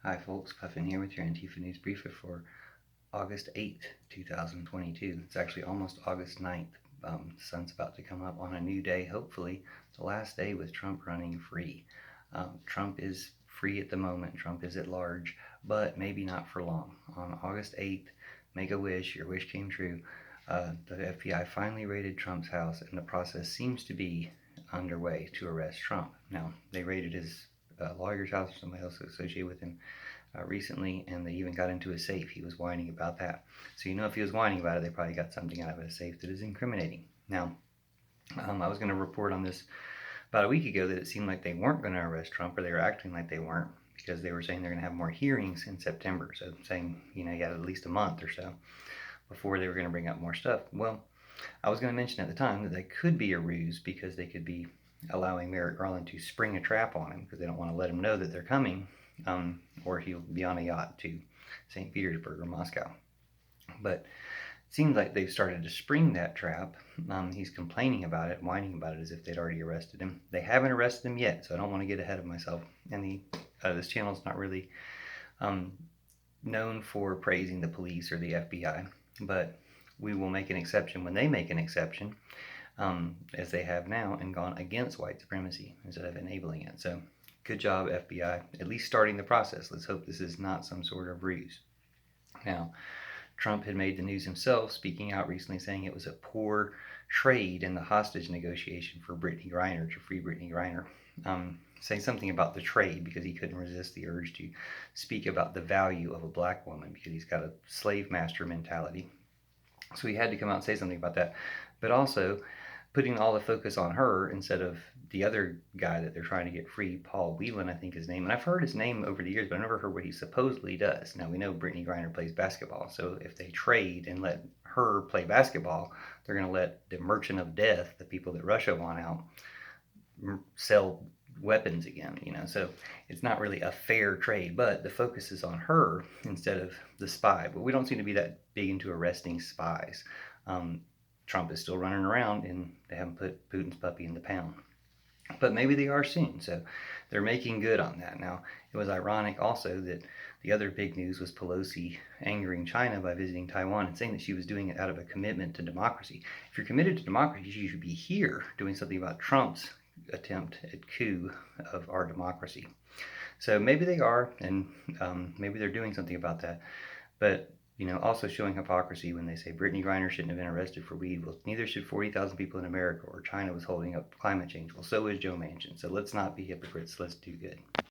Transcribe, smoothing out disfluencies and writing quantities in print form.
Hi folks, Puffin here with your Antifa News Briefa for August 8th, 2022. It's actually almost August 9th. The sun's about to come up on a new day, hopefully. It's the last day with Trump running free. Trump is free at the moment. Trump is at large, but maybe not for long. On August 8th, make a wish. Your wish came true. The FBI finally raided Trump's house, and the process seems to be underway to arrest Trump. Now, they raided his lawyer's house or somebody else associated with him recently, and they even got into his safe. He was whining about that. So if he was whining about it, they probably got something out of his safe that is incriminating. Now, I was going to report on this about a week ago that it seemed like they weren't going to arrest Trump, or they were acting like they weren't, because they were saying they're going to have more hearings in September. So saying, you got at least a month or so before they were going to bring up more stuff. Well, I was going to mention at the time that they could be a ruse, because they could be allowing Merrick Garland to spring a trap on him because they don't want to let him know that they're coming, or he'll be on a yacht to St. Petersburg or Moscow. But it seems like they've started to spring that trap. He's complaining about it, whining about it as if they'd already arrested him. They haven't arrested him yet, so I don't want to get ahead of myself. And this channel is not really known for praising the police or the FBI, but we will make an exception when they make an exception, as they have now, and gone against white supremacy instead of enabling it. So good job, FBI, at least starting the process. Let's hope this is not some sort of ruse. Now, Trump had made the news himself, speaking out recently, saying it was a poor trade in the hostage negotiation for Brittany Griner, to free Brittany Griner. Say something about the trade, because he couldn't resist the urge to speak about the value of a black woman, because he's got a slave master mentality. So he had to come out and say something about that. But also putting all the focus on her instead of the other guy that they're trying to get free, Paul Whelan, I think his name. And I've heard his name over the years, but I've never heard what he supposedly does. Now, we know Brittany Griner plays basketball, so if they trade and let her play basketball, they're going to let the merchant of death, the people that Russia want out, sell weapons again, so it's not really a fair trade. But the focus is on her instead of the spy. But we don't seem to be that big into arresting spies. Trump is still running around, and they haven't put Putin's puppy in the pound, but maybe they are soon. So they're making good on that. Now, it was ironic also that the other big news was Pelosi angering China by visiting Taiwan and saying that she was doing it out of a commitment to democracy. If you're committed to democracy, you should be here doing something about Trump's attempt at coup of our democracy. So maybe they are, and maybe they're doing something about that. But also showing hypocrisy when they say Brittany Griner shouldn't have been arrested for weed. Well, neither should 40,000 people in America, or China was holding up climate change. Well, so is Joe Manchin. So let's not be hypocrites. Let's do good.